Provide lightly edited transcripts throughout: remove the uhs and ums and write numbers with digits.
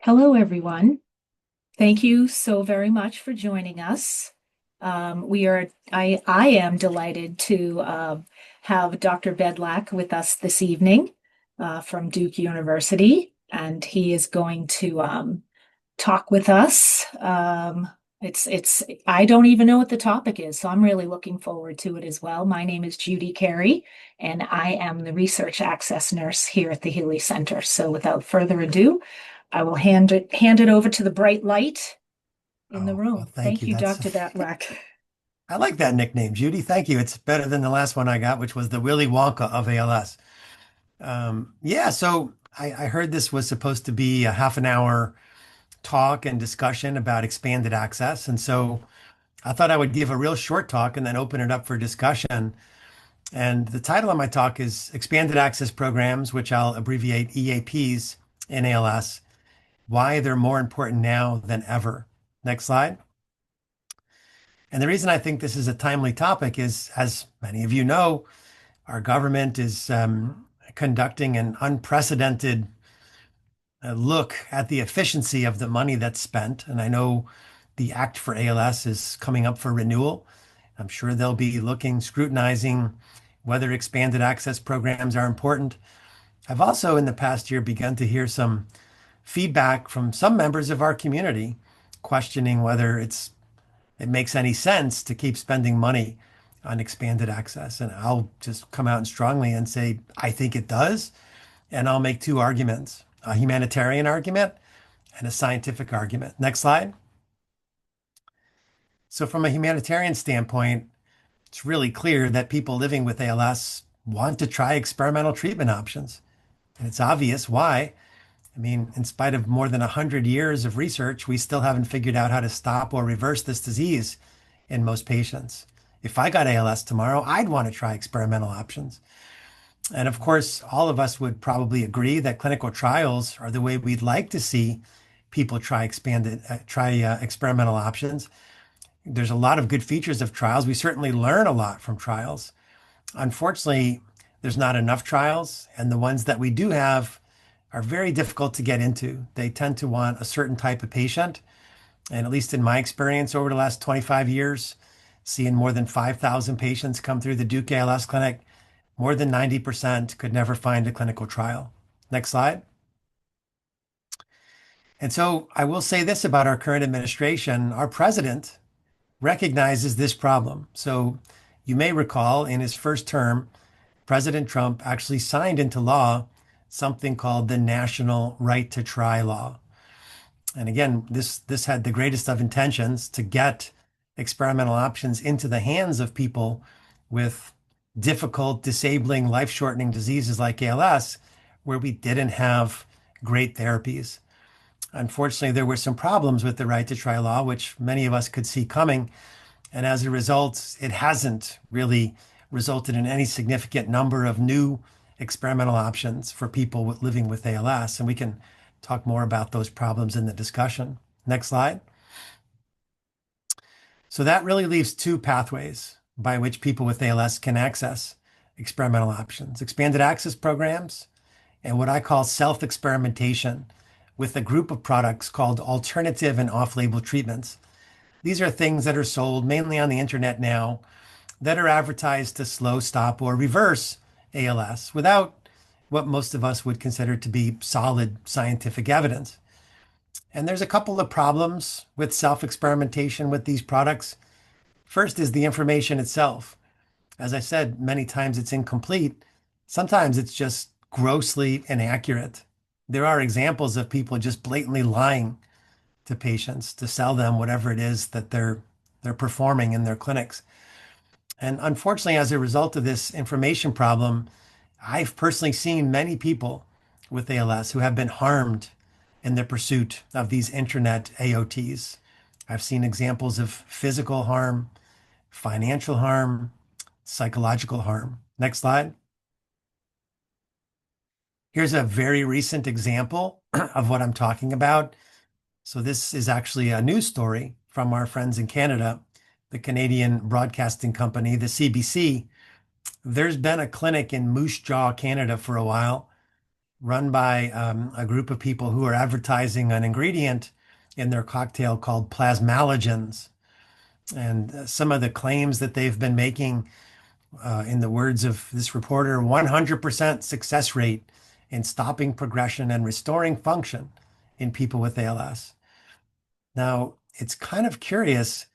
Hello, everyone. Thank you so very much for joining us. I am delighted to have Dr. Bedlack with us this evening from Duke University, and he is going to talk with us. I don't even know what the topic is, so I'm really looking forward to it as well. My name is Judi Carey, and I am the research access nurse here at the Healey Center. So without further ado, I will hand it over to the bright light in the Oh, well, room. thank Thank you. you, Dr. Bedlack. I like that nickname, Judy. Thank you. It's better than the last one I got, which was the Willy Wonka of ALS. Yeah, so I heard this was supposed to be a half an hour talk and discussion about expanded access. And so I thought I would give a real short talk and then open it up for discussion. And the title of my talk is Expanded Access Programs, which I'll abbreviate EAPs in ALS, why they're more important now than ever. Next slide. And the reason I think this is a timely topic is, as many of you know, our government is conducting an unprecedented look at the efficiency of the money that's spent. And I know the Act for ALS is coming up for renewal. I'm sure they'll be looking, scrutinizing whether expanded access programs are important. I've also, in the past year, begun to hear some feedback from some members of our community questioning whether it makes any sense to keep spending money on expanded access. And I'll just come out strongly and say, I think it does. And I'll make two arguments, a humanitarian argument and a scientific argument. Next slide. So, from a humanitarian standpoint, it's really clear that people living with ALS want to try experimental treatment options. And it's obvious why. I mean, in spite of more than 100 years of research, we still haven't figured out how to stop or reverse this disease in most patients. If I got ALS tomorrow, I'd want to try experimental options. And of course, all of us would probably agree that clinical trials are the way we'd like to see people try experimental options. There's a lot of good features of trials. We certainly learn a lot from trials. Unfortunately, there's not enough trials, and the ones that we do have are very difficult to get into. They tend to want a certain type of patient. And at least in my experience over the last 25 years, seeing more than 5,000 patients come through the Duke ALS clinic, more than 90% could never find a clinical trial. Next slide. And so I will say this about our current administration. Our president recognizes this problem. So you may recall in his first term, President Trump actually signed into law something called the National Right to Try Law. And again, this had the greatest of intentions to get experimental options into the hands of people with difficult, disabling, life-shortening diseases like ALS, where we didn't have great therapies. Unfortunately, there were some problems with the right to try law, which many of us could see coming. And as a result, it hasn't really resulted in any significant number of new experimental options for people living with ALS. And we can talk more about those problems in the discussion. Next slide. So that really leaves two pathways by which people with ALS can access experimental options, expanded access programs, and what I call self-experimentation with a group of products called alternative and off-label treatments. These are things that are sold mainly on the internet now that are advertised to slow, stop, or reverse ALS without what most of us would consider to be solid scientific evidence. And there's a couple of problems with self-experimentation with these products. First is the information itself. As I said, many times it's incomplete. Sometimes it's just grossly inaccurate. There are examples of people just blatantly lying to patients to sell them whatever it is that they're performing in their clinics. And unfortunately, as a result of this information problem, I've personally seen many people with ALS who have been harmed in the pursuit of these internet AOTs. I've seen examples of physical harm, financial harm, psychological harm. Next slide. Here's a very recent example of what I'm talking about. So this is actually a news story from our friends in Canada, the Canadian Broadcasting Company, the CBC. There's been a clinic in Moose Jaw, Canada for a while run by a group of people who are advertising an ingredient in their cocktail called plasmalogens. And some of the claims that they've been making, in the words of this reporter, 100% success rate in stopping progression and restoring function in people with ALS. Now, it's kind of curious.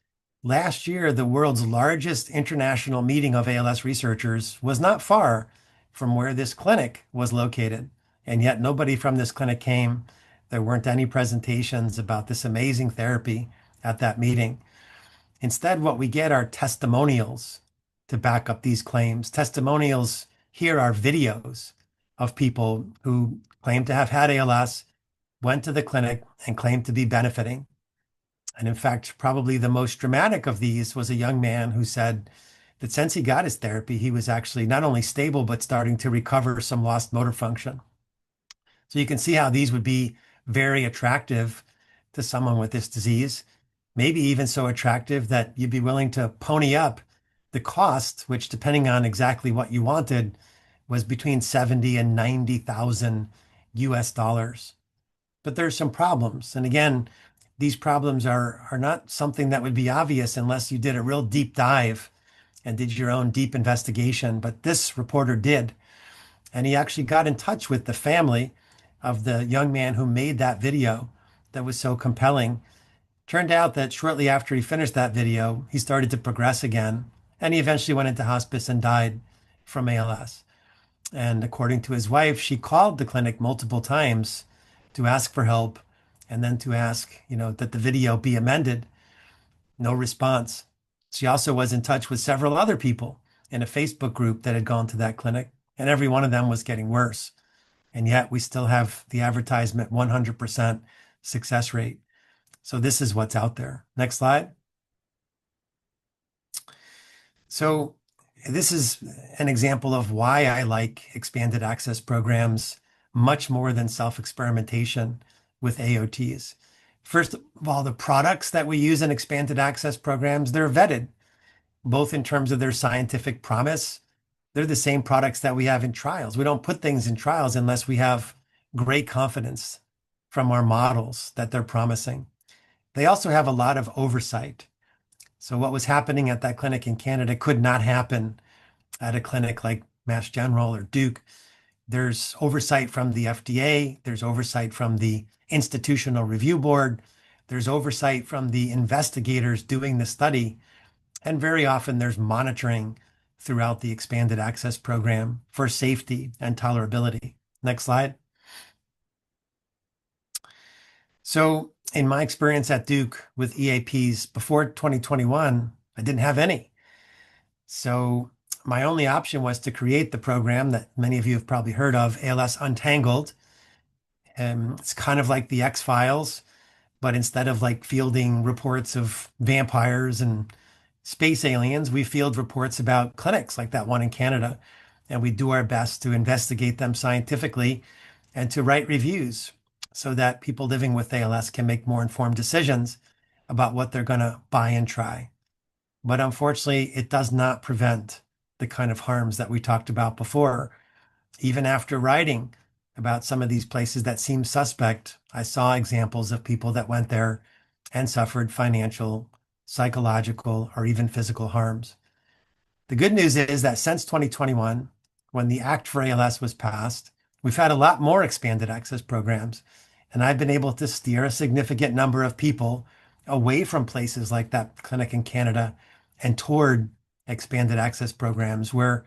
Last year, the world's largest international meeting of ALS researchers was not far from where this clinic was located. And yet, nobody from this clinic came. There weren't any presentations about this amazing therapy at that meeting. Instead, what we get are testimonials to back up these claims. Testimonials here are videos of people who claim to have had ALS, went to the clinic, and claimed to be benefiting. And in fact, probably the most dramatic of these was a young man who said that since he got his therapy, he was actually not only stable, but starting to recover some lost motor function. So you can see how these would be very attractive to someone with this disease, maybe even so attractive that you'd be willing to pony up the cost, which, depending on exactly what you wanted, was between 70 and 90,000 US dollars. But there's some problems. And again, these problems are not something that would be obvious unless you did a real deep dive and did your own deep investigation. But this reporter did. And he actually got in touch with the family of the young man who made that video that was so compelling. Turned out that shortly after he finished that video, he started to progress again. And he eventually went into hospice and died from ALS. And according to his wife, she called the clinic multiple times to ask for help and then to ask, that the video be amended. No response. She also was in touch with several other people in a Facebook group that had gone to that clinic, and every one of them was getting worse. And yet we still have the advertisement 100% success rate. So this is what's out there. Next slide. So this is an example of why I like expanded access programs much more than self-experimentation with AOTs. First of all, the products that we use in expanded access programs, they're vetted, both in terms of their scientific promise. They're the same products that we have in trials. We don't put things in trials unless we have great confidence from our models that they're promising. They also have a lot of oversight. So what was happening at that clinic in Canada could not happen at a clinic like Mass General or Duke. There's oversight from the FDA. There's oversight from the Institutional Review Board. There's oversight from the investigators doing the study. And very often there's monitoring throughout the expanded access program for safety and tolerability. Next slide. So in my experience at Duke with EAPs before 2021, I didn't have any. So my only option was to create the program that many of you have probably heard of, ALS Untangled. It's kind of like the X-Files, but instead of like fielding reports of vampires and space aliens, we field reports about clinics like that one in Canada. And we do our best to investigate them scientifically and to write reviews so that people living with ALS can make more informed decisions about what they're going to buy and try. But unfortunately, it does not prevent the kind of harms that we talked about before. Even after writing about some of these places that seem suspect, I saw examples of people that went there and suffered financial, psychological, or even physical harms. The good news is that since 2021, when the Act for ALS was passed, we've had a lot more expanded access programs. And I've been able to steer a significant number of people away from places like that clinic in Canada and toward expanded access programs where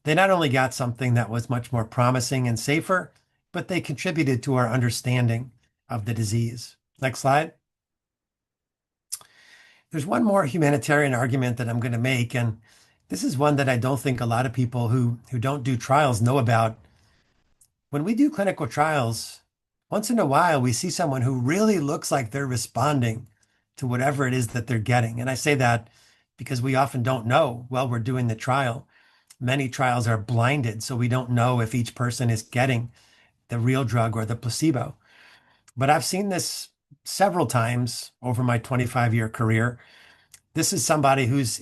they not only got something that was much more promising and safer, but they contributed to our understanding of the disease. Next slide. There's one more humanitarian argument that I'm going to make, and this is one that I don't think a lot of people who don't do trials know about. When we do clinical trials, once in a while, we see someone who really looks like they're responding to whatever it is that they're getting. And I say that because we often don't know while we're doing the trial. Many trials are blinded, so we don't know if each person is getting the real drug or the placebo. But I've seen this several times over my 25-year career. This is somebody was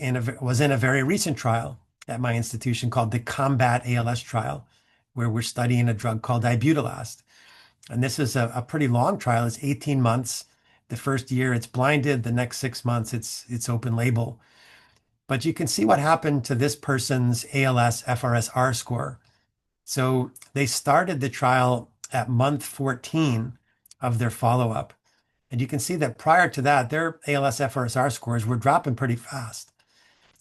in a very recent trial at my institution called the Combat ALS trial, where we're studying a drug called ibutylast. And this is a pretty long trial. It's 18 months. The first year it's blinded. The next 6 months it's open label. But you can see what happened to this person's ALS FRS-R score. So they started the trial at month 14 of their follow-up. And you can see that prior to that, their ALS FRS-R scores were dropping pretty fast.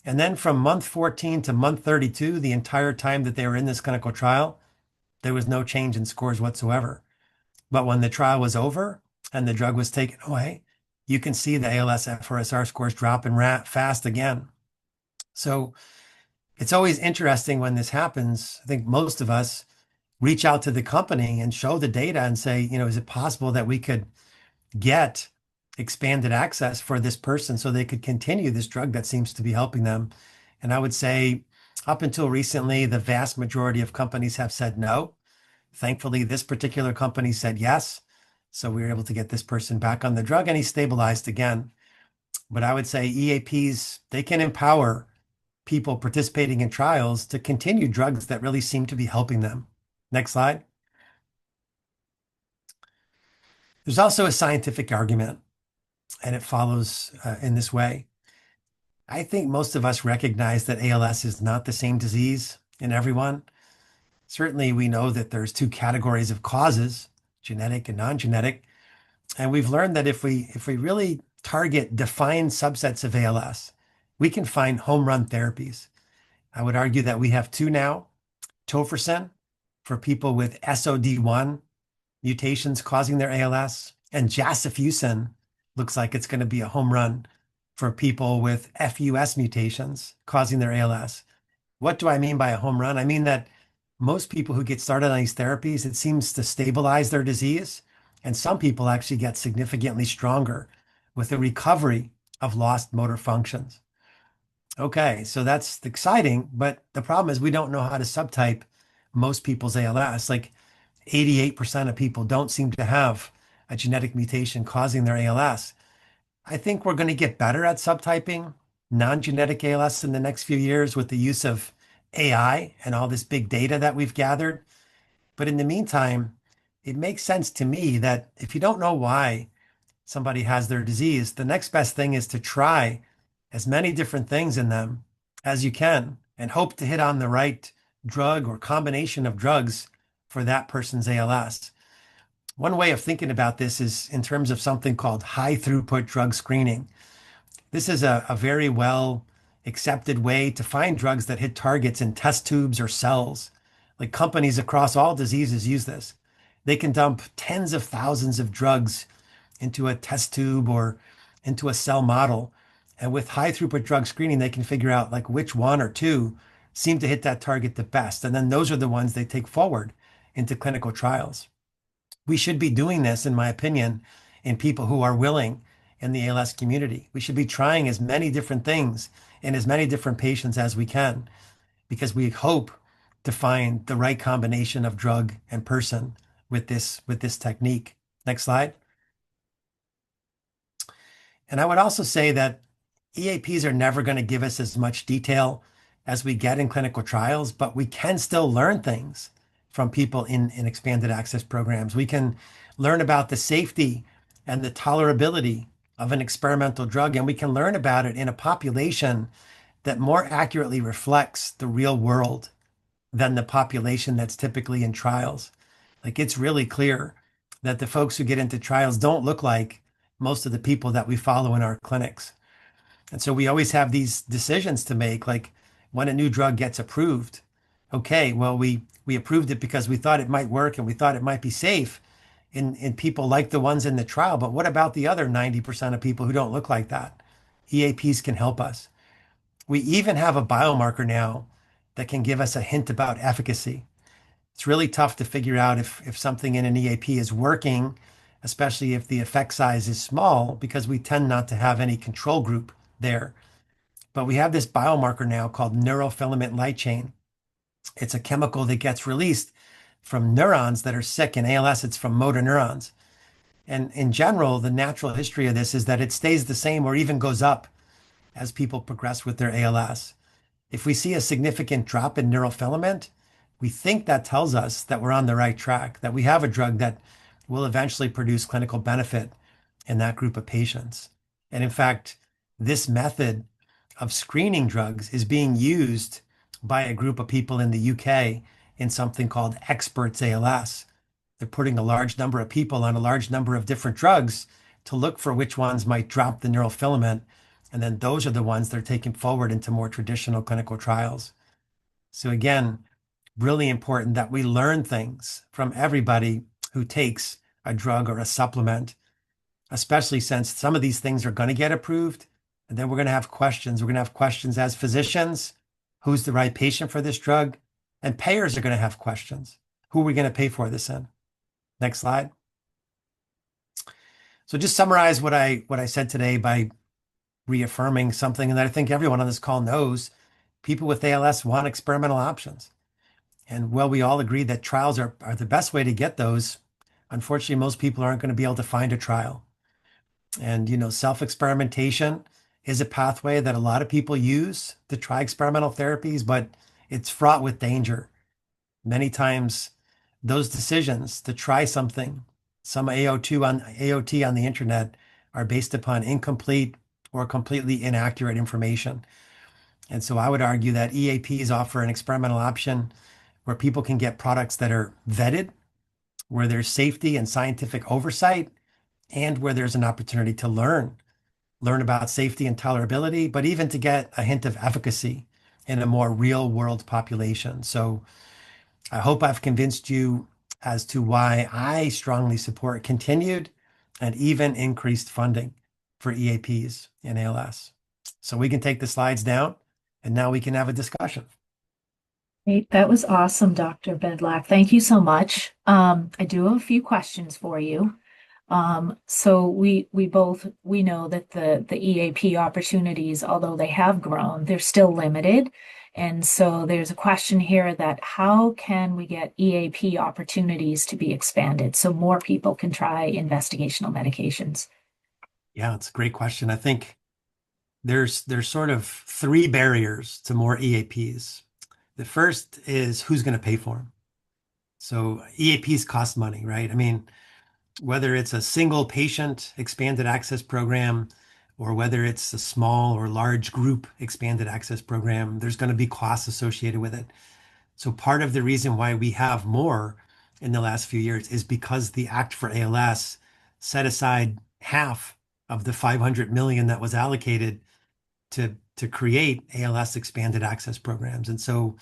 And then from month 14 to month 32, the entire time that they were in this clinical trial, there was no change in scores whatsoever. But when the trial was over and the drug was taken away, you can see the ALS FRS-R scores dropping fast again. So it's always interesting when this happens. I think most of us reach out to the company and show the data and say, is it possible that we could get expanded access for this person so they could continue this drug that seems to be helping them? And I would say up until recently, the vast majority of companies have said no. Thankfully, this particular company said yes. So we were able to get this person back on the drug and he stabilized again. But I would say EAPs, they can empower people participating in trials to continue drugs that really seem to be helping them. Next slide. There's also a scientific argument, and it follows in this way. I think most of us recognize that ALS is not the same disease in everyone. Certainly, we know that there's two categories of causes, genetic and non-genetic. And we've learned that if we really target defined subsets of ALS, we can find home run therapies. I would argue that we have two now: tofersen for people with SOD1 mutations causing their ALS, and jasifusen looks like it's going to be a home run for people with FUS mutations causing their ALS. What do I mean by a home run? I mean that most people who get started on these therapies, it seems to stabilize their disease. And some people actually get significantly stronger with the recovery of lost motor functions. Okay, so that's exciting, but the problem is we don't know how to subtype most people's ALS. Like 88% of people don't seem to have a genetic mutation causing their ALS. I think we're going to get better at subtyping non-genetic ALS in the next few years with the use of AI and all this big data that we've gathered. But in the meantime, it makes sense to me that if you don't know why somebody has their disease, the next best thing is to try as many different things in them as you can and hope to hit on the right drug or combination of drugs for that person's ALS. One way of thinking about this is in terms of something called high throughput drug screening. This is a very well accepted way to find drugs that hit targets in test tubes or cells. Like companies across all diseases use this. They can dump tens of thousands of drugs into a test tube or into a cell model. And with high throughput drug screening, they can figure out like which one or two seem to hit that target the best. And then those are the ones they take forward into clinical trials. We should be doing this, in my opinion, in people who are willing in the ALS community. We should be trying as many different things in as many different patients as we can, because we hope to find the right combination of drug and person with this technique. Next slide. And I would also say that EAPs are never going to give us as much detail as we get in clinical trials, but we can still learn things from people in expanded access programs. We can learn about the safety and the tolerability of an experimental drug, and we can learn about it in a population that more accurately reflects the real world than the population that's typically in trials. Like it's really clear that the folks who get into trials don't look like most of the people that we follow in our clinics. And so we always have these decisions to make, like when a new drug gets approved. Okay, well, we approved it because we thought it might work and we thought it might be safe in people like the ones in the trial. But what about the other 90% of people who don't look like that? EAPs can help us. We even have a biomarker now that can give us a hint about efficacy. It's really tough to figure out if something in an EAP is working, especially if the effect size is small, because we tend not to have any control group there. But we have this biomarker now called neurofilament light chain. It's a chemical that gets released from neurons that are sick. In ALS, it's from motor neurons. And in general, the natural history of this is that it stays the same or even goes up as people progress with their ALS. If we see a significant drop in neurofilament, we think that tells us that we're on the right track, that we have a drug that will eventually produce clinical benefit in that group of patients. And in fact, this method of screening drugs is being used by a group of people in the UK in something called Experts ALS. They're putting a large number of people on a large number of different drugs to look for which ones might drop the neurofilament. And then those are the ones they're taking forward into more traditional clinical trials. So again, really important that we learn things from everybody who takes a drug or a supplement, especially since some of these things are going to get approved. And then we're going to have questions. We're going to have questions as physicians. Who's the right patient for this drug? And payers are going to have questions. Who are we going to pay for this in? Next slide. So just summarize what I said today by reaffirming something that I think everyone on this call knows. People with ALS want experimental options. And while we all agree that trials are the best way to get those, unfortunately, most people aren't going to be able to find a trial. And, self-experimentation is a pathway that a lot of people use to try experimental therapies, but it's fraught with danger. Many times, those decisions to try something, some AOT on the internet, are based upon incomplete or completely inaccurate information. And so I would argue that EAPs offer an experimental option where people can get products that are vetted, where there's safety and scientific oversight, and where there's an opportunity to learn about safety and tolerability, but even to get a hint of efficacy in a more real world population. So I hope I've convinced you as to why I strongly support continued and even increased funding for EAPs in ALS. So we can take the slides down and now we can have a discussion. Great. That was awesome, Dr. Bedlack. Thank you so much. I do have a few questions for you. So we know that the EAP opportunities, although they have grown, they're still limited. And so there's a question here that how can we get EAP opportunities to be expanded so more people can try investigational medications? Yeah, it's a great question. I think there's sort of three barriers to more EAPs. The first is who's going to pay for them. So EAPs cost money, right? I mean, whether it's a single patient expanded access program or whether it's a small or large group expanded access program, there's going to be costs associated with it. So part of the reason why we have more in the last few years is because the Act for ALS set aside half of the 500 million that was allocated to create ALS expanded access programs. And so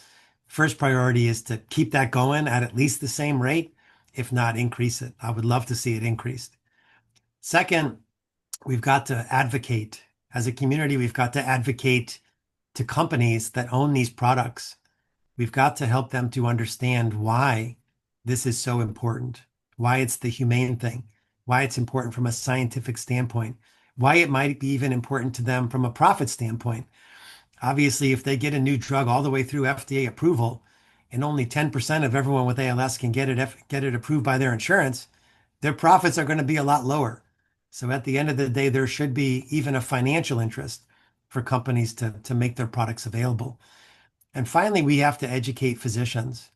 first priority is to keep that going at least the same rate, if not increase it. I would love to see it increased. Second, we've got to advocate. As a community, we've got to advocate to companies that own these products. We've got to help them to understand why this is so important, why it's the humane thing, why it's important from a scientific standpoint, why it might be even important to them from a profit standpoint. Obviously, if they get a new drug all the way through FDA approval and only 10% of everyone with ALS can get it approved by their insurance, their profits are going to be a lot lower. So at the end of the day, there should be even a financial interest for companies to make their products available. And finally, we have to educate physicians.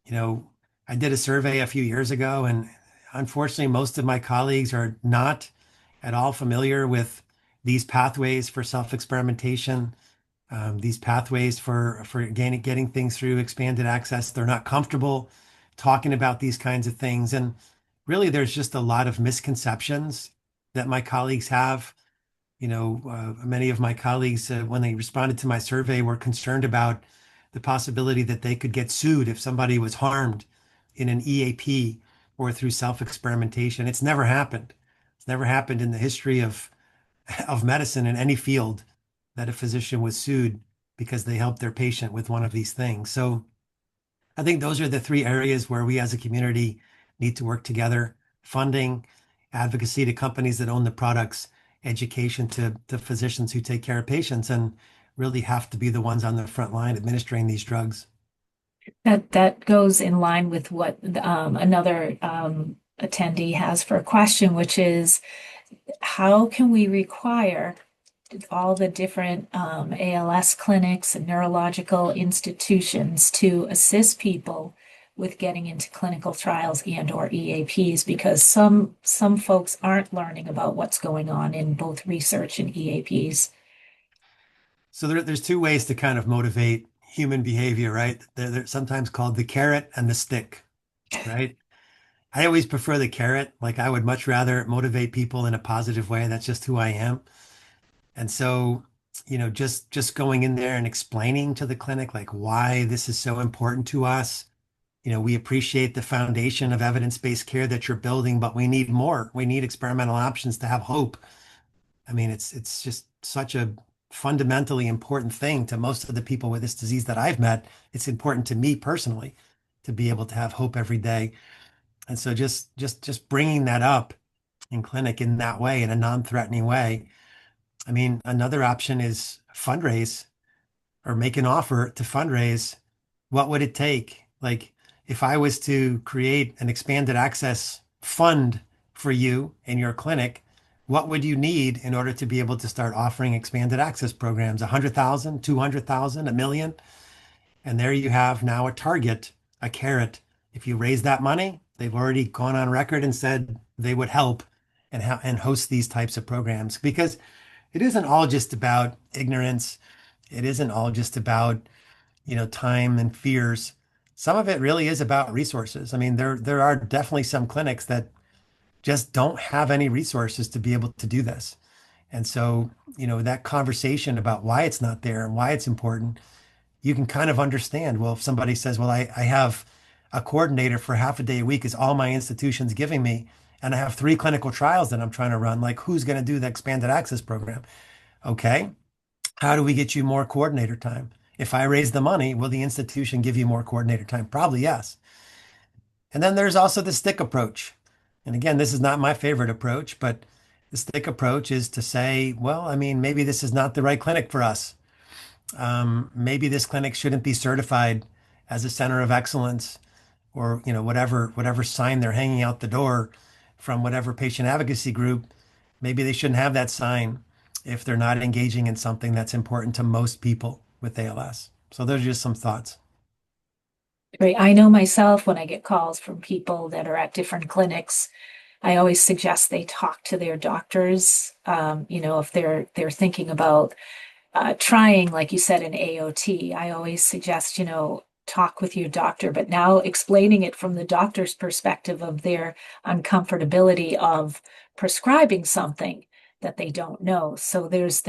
You know, I did a survey a few years ago, and unfortunately, most of my colleagues are not at all familiar with these pathways for self-experimentation, these pathways for getting things through expanded access. They're not comfortable talking about these kinds of things. And really, there's just a lot of misconceptions that my colleagues have. Many of my colleagues, when they responded to my survey, were concerned about the possibility that they could get sued if somebody was harmed in an EAP or through self-experimentation. It's never happened. It's never happened in the history of medicine in any field that a physician was sued because they helped their patient with one of these things. So I think those are the three areas where we as a community need to work together: funding, advocacy to companies that own the products, education to physicians who take care of patients and really have to be the ones on the front line administering these drugs. That goes in line with what another attendee has for a question, which is how can we require all the different ALS clinics and neurological institutions to assist people with getting into clinical trials and or EAPs because some folks aren't learning about what's going on in both research and EAPs. So there's two ways to kind of motivate human behavior, right? They're sometimes called the carrot and the stick, right? I always prefer the carrot. Like I would much rather motivate people in a positive way. That's just who I am. And so, just going in there and explaining to the clinic like why this is so important to us. We appreciate the foundation of evidence-based care that you're building, but we need more. We need experimental options to have hope. I mean, it's just such a fundamentally important thing to most of the people with this disease that I've met. It's important to me personally to be able to have hope every day. And so just bringing that up in clinic in that way, in a non-threatening way. I mean, another option is fundraise or make an offer to fundraise. What would it take? Like if I was to create an expanded access fund for you in your clinic, what would you need in order to be able to start offering expanded access programs? 100,000, 200,000, a million? And there you have now a target, a carrot. If you raise that money, they've already gone on record and said they would help and host these types of programs because it isn't all just about ignorance. It isn't all just about, time and fears. Some of it really is about resources. I mean, there are definitely some clinics that just don't have any resources to be able to do this. And so, that conversation about why it's not there and why it's important, you can kind of understand. Well, if somebody says, well, I have a coordinator for half a day a week is all my institution's giving me, and I have 3 clinical trials that I'm trying to run, like who's going to do the expanded access program? Okay. How do we get you more coordinator time? If I raise the money, will the institution give you more coordinator time? Probably yes. And then there's also the stick approach. And again, this is not my favorite approach, but the stick approach is to say, well, I mean, maybe this is not the right clinic for us. Maybe this clinic shouldn't be certified as a center of excellence or, whatever sign they're hanging out the door from whatever patient advocacy group. Maybe they shouldn't have that sign if they're not engaging in something that's important to most people with ALS. So those are just some thoughts. Right. I know myself when I get calls from people that are at different clinics, I always suggest they talk to their doctors. If they're thinking about trying, like you said, an AOT, I always suggest, talk with your doctor, but now explaining it from the doctor's perspective of their uncomfortability of prescribing something that they don't know. So there's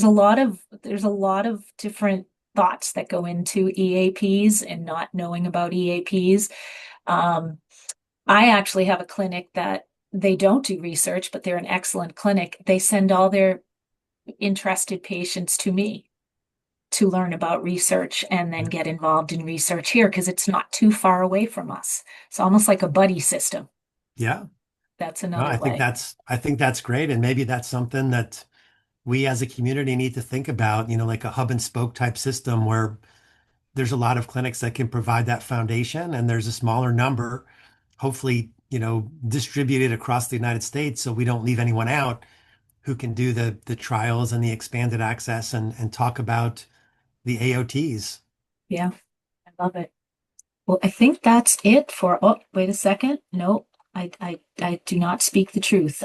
a lot of different thoughts that go into EAPs and not knowing about EAPs. Um, I actually have a clinic that they don't do research, but they're an excellent clinic. They send all their interested patients to me to learn about research and then get involved in research here because it's not too far away from us. It's almost like a buddy system. Yeah. That's No, another I think way. that's great. And maybe that's something that we as a community need to think about, like a hub and spoke type system where there's a lot of clinics that can provide that foundation and there's a smaller number, hopefully, distributed across the United States so we don't leave anyone out who can do the trials and the expanded access and talk about the AOTs. Yeah, I love it. Well, I think that's it for, oh, wait a second. No, I do not speak the truth.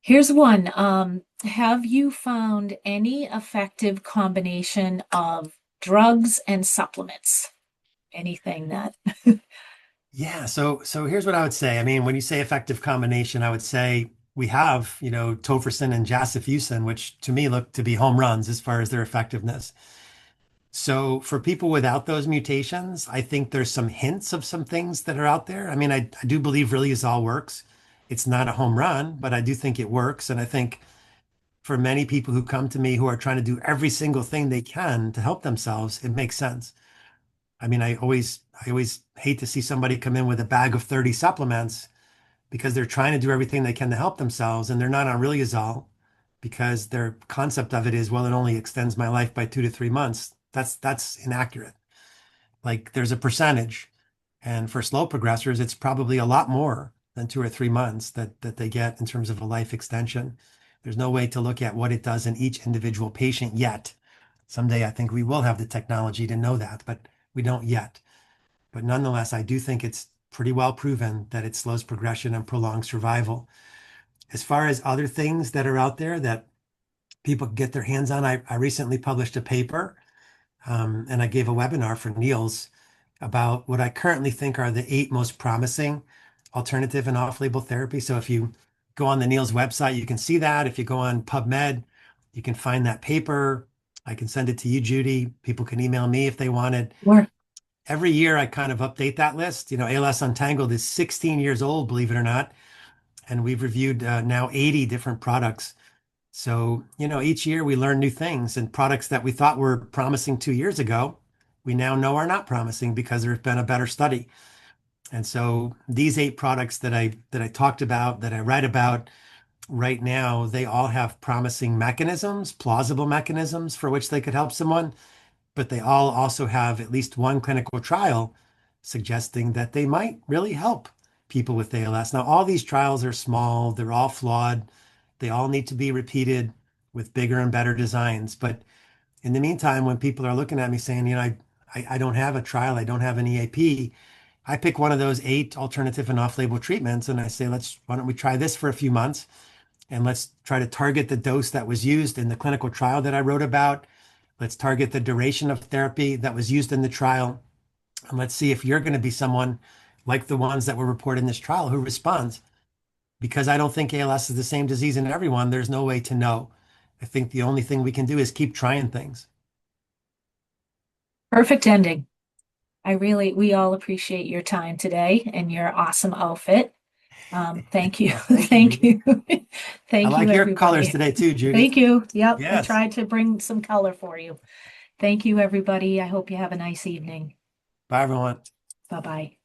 Here's one. Have you found any effective combination of drugs and supplements? Anything that, Yeah, so here's what I would say. I mean, when you say effective combination, I would say we have, tofersen and jasifusen, which to me look to be home runs as far as their effectiveness. So for people without those mutations, I think there's some hints of some things that are out there. I mean, I do believe Riluzole works. It's not a home run, but I do think it works. And I think for many people who come to me who are trying to do every single thing they can to help themselves, it makes sense. I mean, I always hate to see somebody come in with a bag of 30 supplements because they're trying to do everything they can to help themselves and they're not on Riluzole because their concept of it is, well, it only extends my life by 2 to 3 months. That's inaccurate. Like there's a percentage. And for slow progressors, it's probably a lot more than 2 or 3 months that they get in terms of a life extension. There's no way to look at what it does in each individual patient yet. Someday I think we will have the technology to know that, but we don't yet. But nonetheless, I do think it's pretty well proven that it slows progression and prolongs survival. As far as other things that are out there that people can get their hands on, I recently published a paper and I gave a webinar for Niels about what I currently think are the 8 most promising alternative and off-label therapy. So if you go on the Niels website, you can see that. If you go on PubMed, you can find that paper. I can send it to you, Judi. People can email me if they wanted. Sure. Every year I kind of update that list. ALS Untangled is 16 years old, believe it or not. And we've reviewed now 80 different products. So, each year we learn new things, and products that we thought were promising 2 years ago, we now know are not promising because there's been a better study. And so these 8 products that I talked about, that I write about right now, they all have promising mechanisms, plausible mechanisms for which they could help someone, but they all also have at least one clinical trial suggesting that they might really help people with ALS. Now, all these trials are small, they're all flawed, they all need to be repeated with bigger and better designs. But in the meantime, when people are looking at me saying, I don't have a trial, I don't have an EAP, I pick one of those 8 alternative and off-label treatments and I say, why don't we try this for a few months and let's try to target the dose that was used in the clinical trial that I wrote about. Let's target the duration of therapy that was used in the trial. And let's see if you're going to be someone like the ones that were reported in this trial who responds. Because I don't think ALS is the same disease in everyone. There's no way to know. I think the only thing we can do is keep trying things. Perfect ending. We all appreciate your time today and your awesome outfit. Thank you. Well, thank you, Thank Judy. you. I Thank you, like your colors everybody. today too, Judy. Thank you. Yep, I Yes. tried to bring some color for you. Thank you, everybody. I hope you have a nice evening. Bye, everyone. Bye-bye.